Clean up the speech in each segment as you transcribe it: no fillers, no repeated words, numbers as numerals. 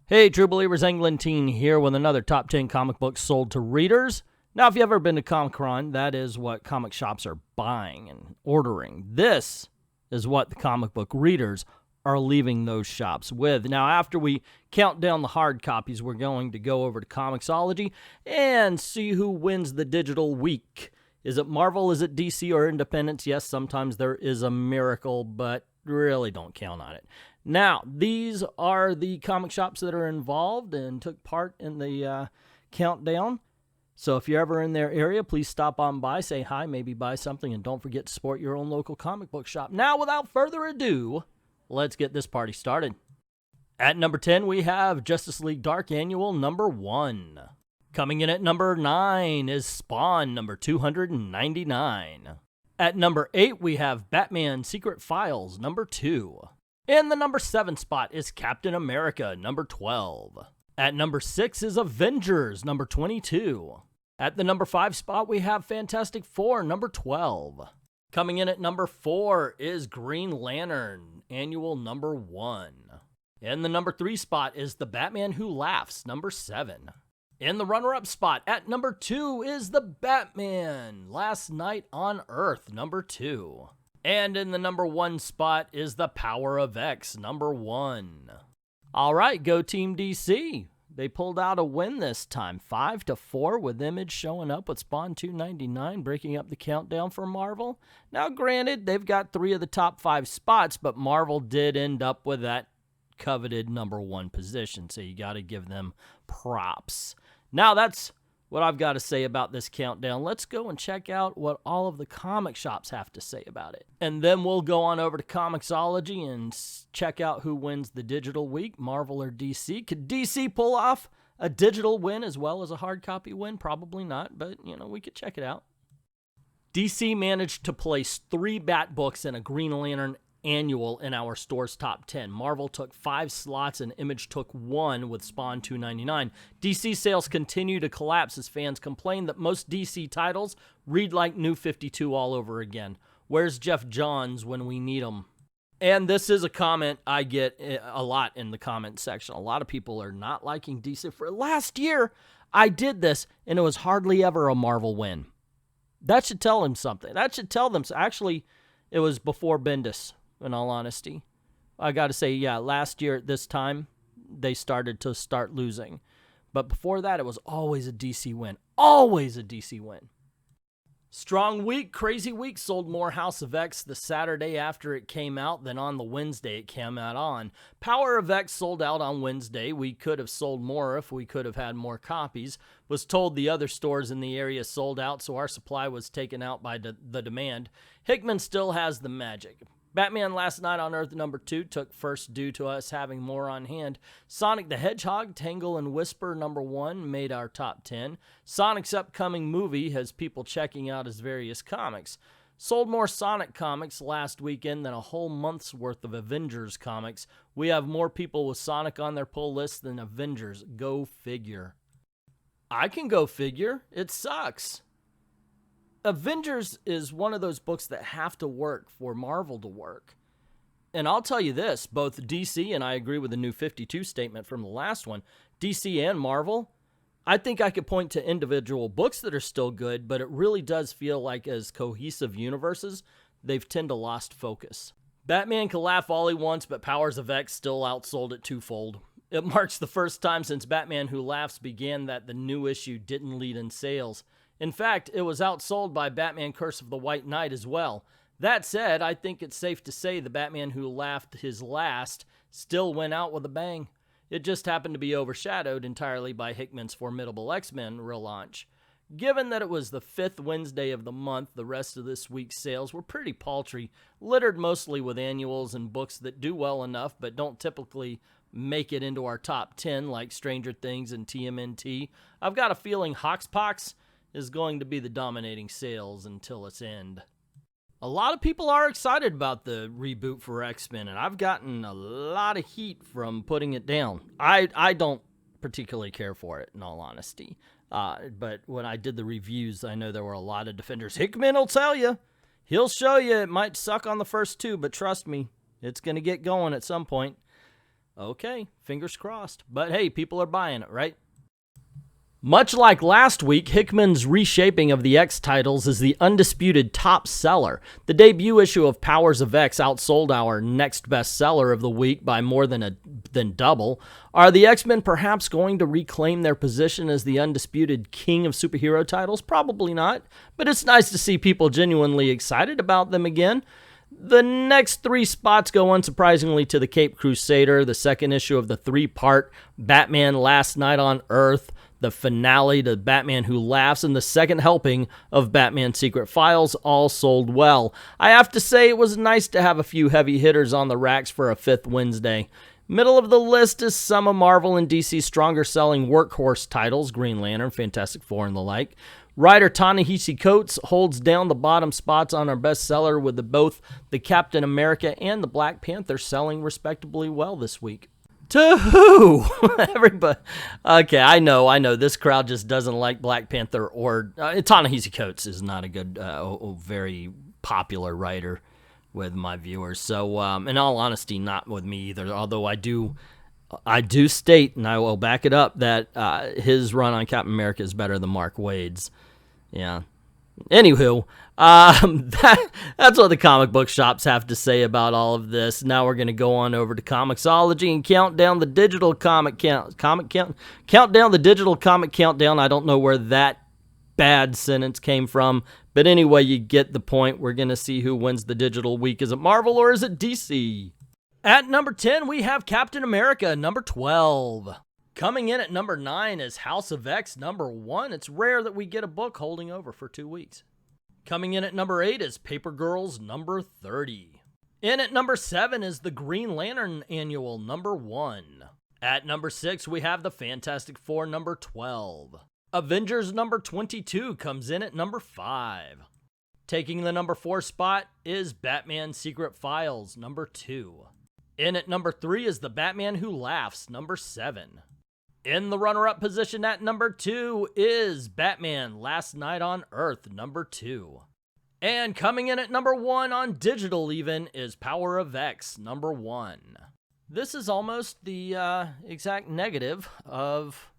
Hey, True Believers, Englentine here with another top 10 comic books sold to readers. Now, if you've ever been to Comic-Con, that is what comic shops are buying and ordering. This is what the comic book readers are leaving those shops with. Now, after we count down the hard copies, we're going to go over to comixology and see who wins the digital week. Is it Marvel, is it DC, or Independence? Yes, sometimes there is a miracle, but really don't count on it. Now, these are the comic shops that are involved and took part in the countdown. So if you're ever in their area, please stop on by, say hi, maybe buy something, and don't forget to support your own local comic book shop. Now, without further ado, let's get this party started. At number 10, we have Justice League Dark Annual number 1. Coming in at number 9 is Spawn number 299. At number 8, we have Batman Secret Files number 2. In the number 7 spot is Captain America number 12. At number 6 is Avengers number 22. At the number 5 spot, we have Fantastic Four number 12. Coming in at number 4 is Green Lantern Annual number 1. In the number 3 spot is The Batman Who Laughs number 7. In the runner-up spot at number 2 is The Batman Last Night on Earth number 2. And in the number 1 spot is The Power of X number 1. All right, go Team DC. They pulled out a win this time, 5-4, with Image showing up with Spawn 299, breaking up the countdown for Marvel. Now, granted, they've got 3 of the top 5 spots, but Marvel did end up with that coveted number 1 position, so you got to give them props. Now, that's what I've got to say about this countdown. Let's go and check out what all of the comic shops have to say about it. And then we'll go on over to Comixology and check out who wins the digital week, Marvel or DC. Could DC pull off a digital win as well as a hard copy win? Probably not, but, we could check it out. DC managed to place 3 Bat books and a Green Lantern Annual in our store's top 10. Marvel took 5 slots and Image took 1 with Spawn 299. DC sales continue to collapse as fans complain that most DC titles read like New 52 all over again. Where's Jeff Johns when we need him? And this is a comment I get a lot in the comment section. A lot of people are not liking DC. For last year, I did this, and it was hardly ever a Marvel win. That should tell him something. That should tell them. Actually, it was before Bendis. In all honesty, I got to say, yeah, last year at this time, they started to losing. But before that, it was always a DC win. Always a DC win. Strong week, crazy week. Sold more House of X the Saturday after it came out than on the Wednesday it came out on. Power of X sold out on Wednesday. We could have sold more if we could have had more copies. Was told the other stores in the area sold out, so our supply was taken out by the demand. Hickman still has the magic. Batman Last Night on Earth number 2 took first due to us having more on hand. Sonic the Hedgehog, Tangle and Whisper number 1 made our top 10. Sonic's upcoming movie has people checking out his various comics. Sold more Sonic comics last weekend than a whole month's worth of Avengers comics. We have more people with Sonic on their pull list than Avengers. Go figure. I can go figure. It sucks. Avengers is one of those books that have to work for Marvel to work. And I'll tell you this, both DC, and I agree with the New 52 statement from the last one, DC and Marvel, I think I could point to individual books that are still good, but it really does feel like as cohesive universes, they've tend to lost focus. Batman can laugh all he wants, but Powers of X still outsold it twofold. It marks the first time since Batman Who Laughs began that the new issue didn't lead in sales. In fact, it was outsold by Batman Curse of the White Knight as well. That said, I think it's safe to say the Batman Who Laughed his last still went out with a bang. It just happened to be overshadowed entirely by Hickman's formidable X-Men relaunch. Given that it was the 5th Wednesday of the month, the rest of this week's sales were pretty paltry, littered mostly with annuals and books that do well enough but don't typically make it into our top 10 like Stranger Things and TMNT. I've got a feeling Hoxpox is going to be the dominating sales until its end. A lot of people are excited about the reboot for X-Men, and I've gotten a lot of heat from putting it down. I don't particularly care for it, in all honesty. But when I did the reviews, I know there were a lot of defenders. Hickman will tell you. He'll show you it might suck on the first 2, but trust me, it's going to get going at some point. Okay, fingers crossed. But hey, people are buying it, right? Much like last week, Hickman's reshaping of the X titles is the undisputed top seller. The debut issue of Powers of X outsold our next bestseller of the week by more than double. Are the X-Men perhaps going to reclaim their position as the undisputed king of superhero titles? Probably not, but it's nice to see people genuinely excited about them again. The next 3 spots go unsurprisingly to the Caped Crusader, the second issue of the 3-part Batman Last Night on Earth, the finale to Batman Who Laughs, and the second helping of Batman Secret Files all sold well. I have to say it was nice to have a few heavy hitters on the racks for a 5th Wednesday. Middle of the list is some of Marvel and DC's stronger selling workhorse titles, Green Lantern, Fantastic Four, and the like. Writer Ta-Nehisi Coates holds down the bottom spots on our bestseller with both the Captain America and the Black Panther selling respectably well this week. To who? Everybody. Okay, I know. This crowd just doesn't like Black Panther or Ta-Nehisi Coates is not a good, very popular writer with my viewers. So, in all honesty, not with me either. Although I do state, and I will back it up, that his run on Captain America is better than Mark Waid's. Yeah. Anywho, that's what the comic book shops have to say about all of this. Now we're going to go on over to comixology and count down the digital comic countdown. I don't know where that bad sentence came from, but anyway, you get the point. We're going to see who wins the digital week. Is it Marvel or is it DC? At number 10, we have Captain America, number 12. Coming in at number 9 is House of X, number 1. It's rare that we get a book holding over for 2 weeks. Coming in at number 8 is Paper Girls, number 30. In at number 7 is the Green Lantern Annual, number 1. At number 6, we have the Fantastic Four, number 12. Avengers, number 22, comes in at number 5. Taking the number 4 spot is Batman Secret Files, number 2. In at number 3 is the Batman Who Laughs, number 7. In the runner-up position at number 2 is Batman Last Night on Earth, number 2. And coming in at number 1 on digital even is Power of X, number 1. This is almost the exact negative of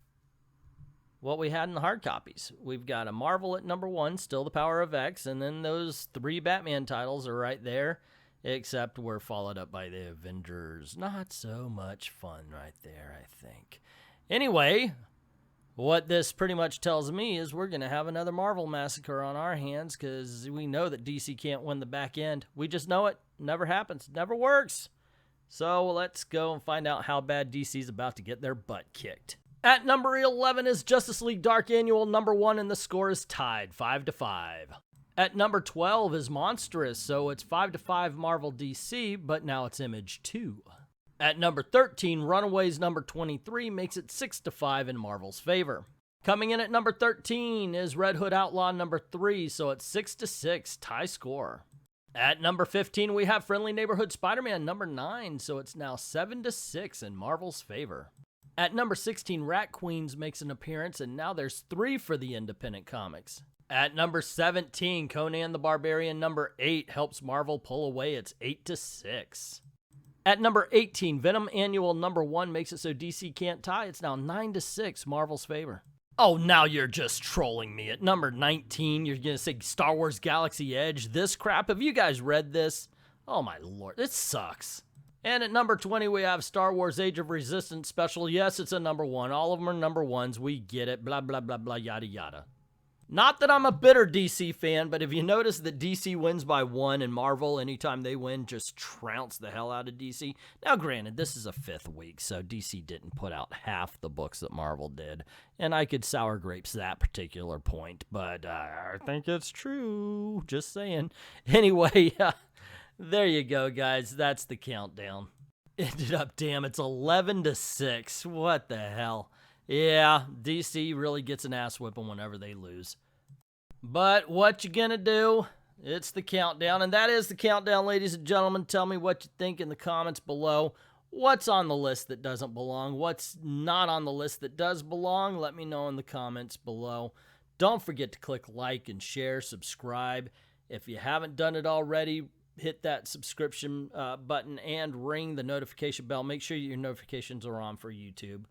what we had in the hard copies. We've got a Marvel at number 1, still the Power of X, and then those 3 Batman titles are right there, except we're followed up by the Avengers. Not so much fun right there, I think. Anyway, what this pretty much tells me is we're going to have another Marvel massacre on our hands because we know that DC can't win the back end. We just know it. Never happens. Never works. So let's go and find out how bad DC's about to get their butt kicked. At number 11 is Justice League Dark Annual number 1, and the score is tied 5-5. At number 12 is Monstrous, so it's 5-5 Marvel DC, but now it's Image 2. At number 13, Runaways number 23 makes it 6-5 in Marvel's favor. Coming in at number 13 is Red Hood Outlaw number 3, so it's 6-6, tie score. At number 15, we have Friendly Neighborhood Spider-Man number 9, so it's now 7-6 in Marvel's favor. At number 16, Rat Queens makes an appearance, and now there's 3 for the independent comics. At number 17, Conan the Barbarian number 8 helps Marvel pull away. It's 8-6. At number 18, Venom Annual number 1 makes it so DC can't tie. It's now 9-6, Marvel's favor. Oh, now you're just trolling me. At number 19, you're going to say Star Wars Galaxy Edge. This crap, have you guys read this? Oh my lord, it sucks. And at number 20, we have Star Wars Age of Resistance Special. Yes, it's a number 1. All of them are number 1s. We get it. Blah, blah, blah, blah, yada, yada. Not that I'm a bitter DC fan, but if you notice that DC wins by 1 and Marvel, anytime they win, just trounce the hell out of DC. Now, granted, this is a 5th week, so DC didn't put out half the books that Marvel did, and I could sour grapes that particular point, but I think it's true. Just saying. Anyway, there you go, guys. That's the countdown. Ended up, damn, it's 11-6. What the hell? Yeah, DC really gets an ass whipping whenever they lose. But what you gonna do? It's the countdown, and that is the countdown, ladies and gentlemen. Tell me what you think in the comments below. What's on the list that doesn't belong? What's not on the list that does belong? Let me know in the comments below. Don't forget to click like and share, subscribe. If you haven't done it already, hit that subscription button and ring the notification bell. Make sure your notifications are on for YouTube.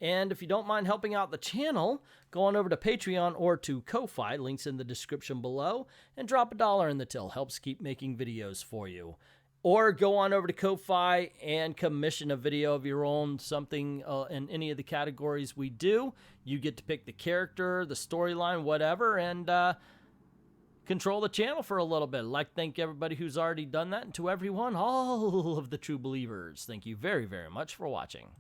And if you don't mind helping out the channel, go on over to Patreon or to Ko-Fi, links in the description below, and drop $1 in the till. Helps keep making videos for you. Or go on over to Ko-Fi and commission a video of your own, something in any of the categories we do. You get to pick the character, the storyline, whatever, and control the channel for a little bit. I'd like to thank everybody who's already done that, and to everyone, all of the true believers, thank you very, very much for watching.